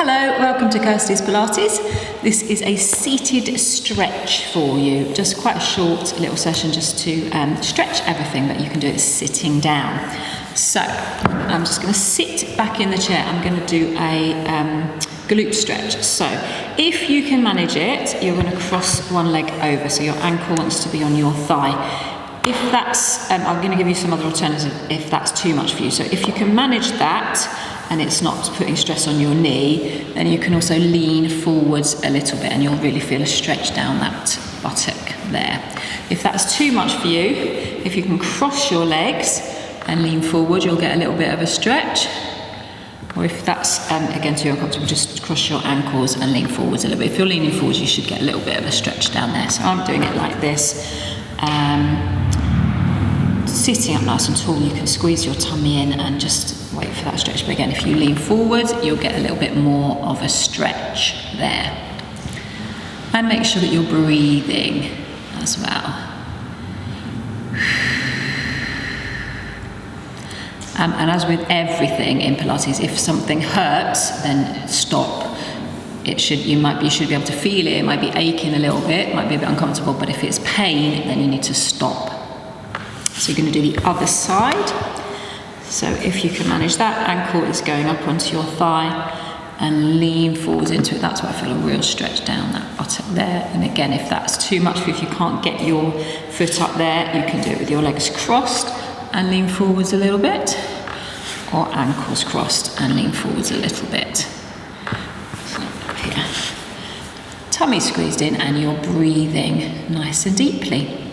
Hello, welcome to Kirsty's Pilates. This is a seated stretch for you, just quite a short little session just to stretch everything, but you can do it sitting down. So I'm just going to sit back in the chair. I'm going to do a glute stretch. So if you can manage it, you're going to cross one leg over, so your ankle wants to be on your thigh. If that's, I'm going to give you some other alternatives if that's too much for you. So if you can manage that, and it's not putting stress on your knee, then you can also lean forwards a little bit and you'll really feel a stretch down that buttock there. If that's too much for you, if you can cross your legs and lean forward, you'll get a little bit of a stretch. Or if that's, again, too uncomfortable, just cross your ankles and lean forwards a little bit. If you're leaning forwards, you should get a little bit of a stretch down there. So I'm doing it like this. Sitting up nice and tall, you can squeeze your tummy in and just wait for that stretch. But again, if you lean forward, you'll get a little bit more of a stretch there. And make sure that you're breathing as well. And as with everything in Pilates, if something hurts, then stop. You should be able to feel it. It might be aching a little bit, it might be a bit uncomfortable, but if it's pain, then you need to stop. So you're going to do the other side. So if you can manage that, ankle is going up onto your thigh and lean forwards into it. That's where I feel a real stretch down that buttock there. And again, if that's too much for you, if you can't get your foot up there, you can do it with your legs crossed and lean forwards a little bit, or ankles crossed and lean forwards a little bit. So up here. Tummy squeezed in and you're breathing nice and deeply.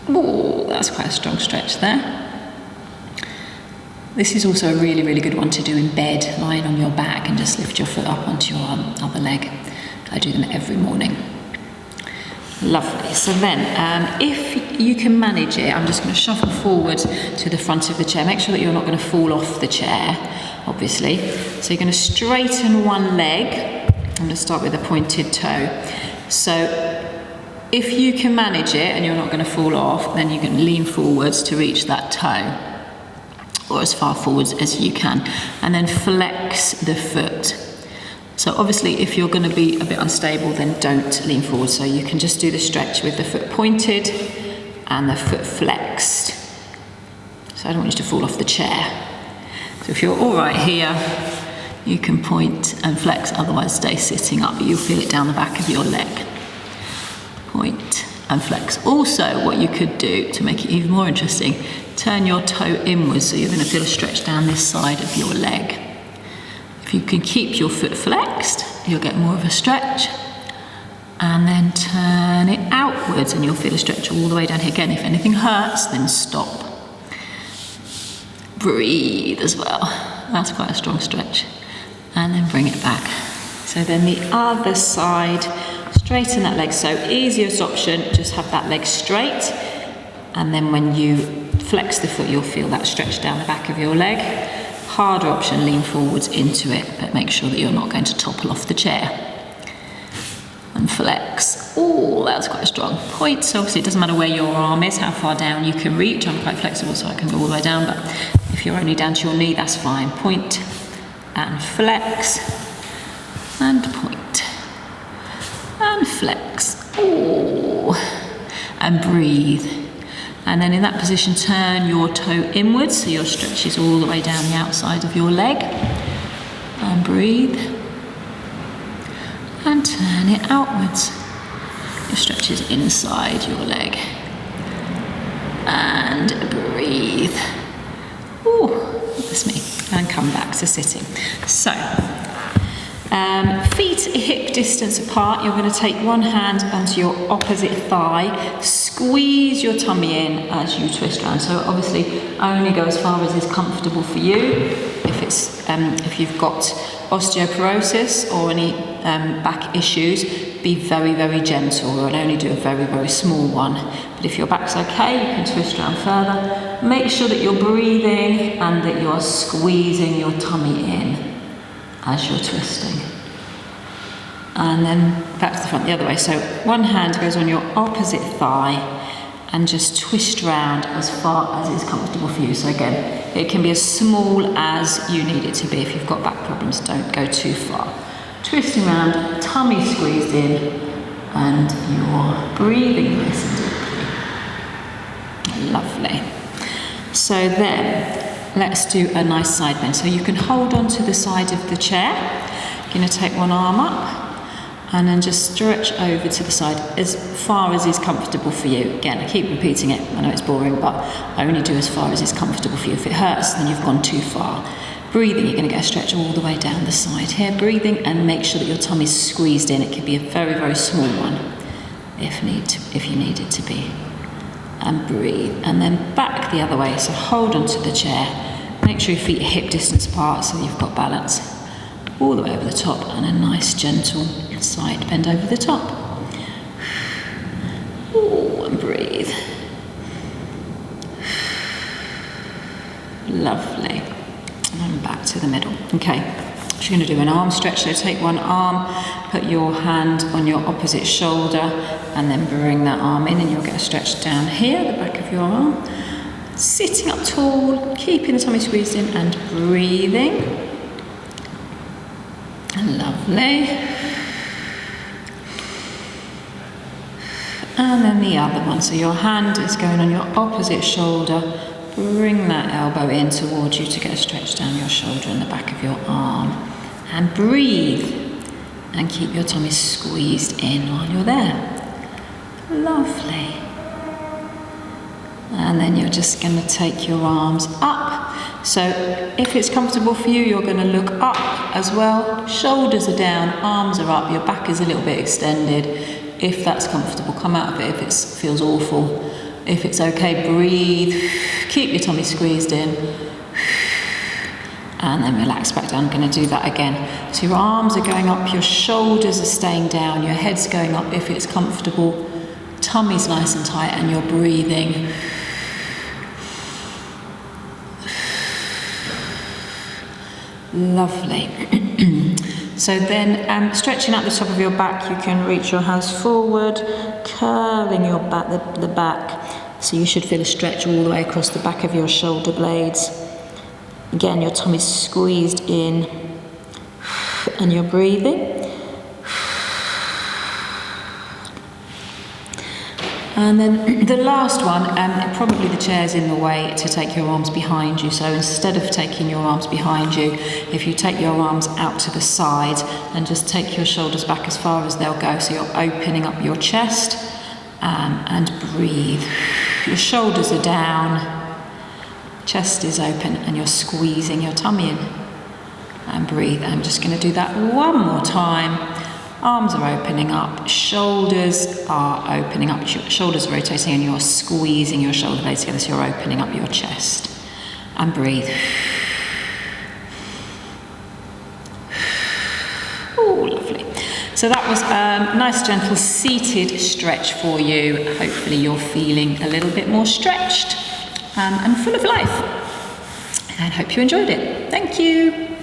Oh, that's quite a strong stretch there. This is also a really, really good one to do in bed, lying on your back and just lift your foot up onto your other leg. I do them every morning. Lovely. So then, if you can manage it, I'm just going to shuffle forward to the front of the chair. Make sure that you're not going to fall off the chair, obviously. So you're going to straighten one leg. I'm going to start with a pointed toe. So if you can manage it and you're not going to fall off, then you can lean forwards to reach that toe, or as far forwards as you can, and then flex the foot. So obviously if you're going to be a bit unstable, then don't lean forward. So you can just do the stretch with the foot pointed and the foot flexed. So I don't want you to fall off the chair. So if you're all right here, you can point and flex, otherwise stay sitting up, but you'll feel it down the back of your leg. Point and flex. Also, what you could do to make it even more interesting, turn your toe inwards, so you're going to feel a stretch down this side of your leg. If you can keep your foot flexed, you'll get more of a stretch, and then turn it outwards and you'll feel a stretch all the way down here. Again, if anything hurts, then stop. Breathe as well. That's quite a strong stretch. And then bring it back. So then the other side, straighten that leg. So easiest option, just have that leg straight, and then when you flex the foot, you'll feel that stretch down the back of your leg. Harder option, lean forwards into it, but make sure that you're not going to topple off the chair. And flex. Oh, that's quite strong. Point. So obviously it doesn't matter where your arm is, how far down you can reach. I'm quite flexible, so I can go all the way down, but if you're only down to your knee, that's fine. Point and flex and point. And flex. Oh, and breathe. And then in that position, turn your toe inwards, so your stretch is all the way down the outside of your leg. And breathe. And turn it outwards. Your stretch is inside your leg. And breathe. Oh, that's me. And come back to sitting. So, feet hip distance apart. You're going to take one hand onto your opposite thigh, squeeze your tummy in as you twist around. So obviously only go as far as is comfortable for you. If you've got osteoporosis or any back issues, be very, very gentle. We'll only do a very, very small one. But if your back's okay, you can twist around further. Make sure that you're breathing and that you're squeezing your tummy in as you're twisting. And then back to the front the other way. So one hand goes on your opposite thigh and just twist round as far as is comfortable for you. So again, it can be as small as you need it to be. If you've got back problems, don't go too far. Twisting around, tummy squeezed in, and you're breathing nice and deeply. Lovely. So then, let's do a nice side bend. So you can hold on to the side of the chair. You're going to take one arm up, and then just stretch over to the side as far as is comfortable for you. Again, I keep repeating it, I know it's boring, but I only do as far as is comfortable for you. If it hurts, then you've gone too far. Breathing, you're going to get a stretch all the way down the side here. Breathing, and make sure that your tummy's squeezed in. It could be a very, very small one if you need it to be. And breathe, and then back the other way. So hold onto the chair. Make sure your feet are hip distance apart so you've got balance. All the way over the top, and a nice gentle side bend over the top. Ooh, and breathe. Lovely. And back to the middle. Okay, so you're going to do an arm stretch. So take one arm, put your hand on your opposite shoulder, and then bring that arm in, and you'll get a stretch down here, the back of your arm. Sitting up tall, keeping the tummy squeezed in, and breathing. Lovely. And then the other one. So your hand is going on your opposite shoulder. Bring that elbow in towards you to get a stretch down your shoulder and the back of your arm. And breathe. And keep your tummy squeezed in while you're there. Lovely. And then you're just going to take your arms up. So if it's comfortable for you, you're going to look up as well. Shoulders are down, arms are up, your back is a little bit extended. If that's comfortable, come out of it. If it feels awful, if it's okay, breathe. Keep your tummy squeezed in. And then relax back down. I'm going to do that again. So your arms are going up, your shoulders are staying down, your head's going up if it's comfortable. Tummy's nice and tight, and you're breathing. Lovely. So then stretching out the top of your back, you can reach your hands forward, curving your back, the back. So you should feel a stretch all the way across the back of your shoulder blades. Again, your tummy's squeezed in, and you're breathing. And then the last one, probably the chair's in the way to take your arms behind you. So instead of taking your arms behind you, if you take your arms out to the side and just take your shoulders back as far as they'll go. So you're opening up your chest, and breathe. Your shoulders are down, chest is open, and you're squeezing your tummy in. And breathe. I'm just going to do that one more time. Arms are opening up, shoulders are opening up, shoulders are rotating, and you're squeezing your shoulder blades together, so you're opening up your chest. And breathe. Oh, lovely. So that was a nice gentle seated stretch for you. Hopefully you're feeling a little bit more stretched and full of life. And I hope you enjoyed it. Thank you.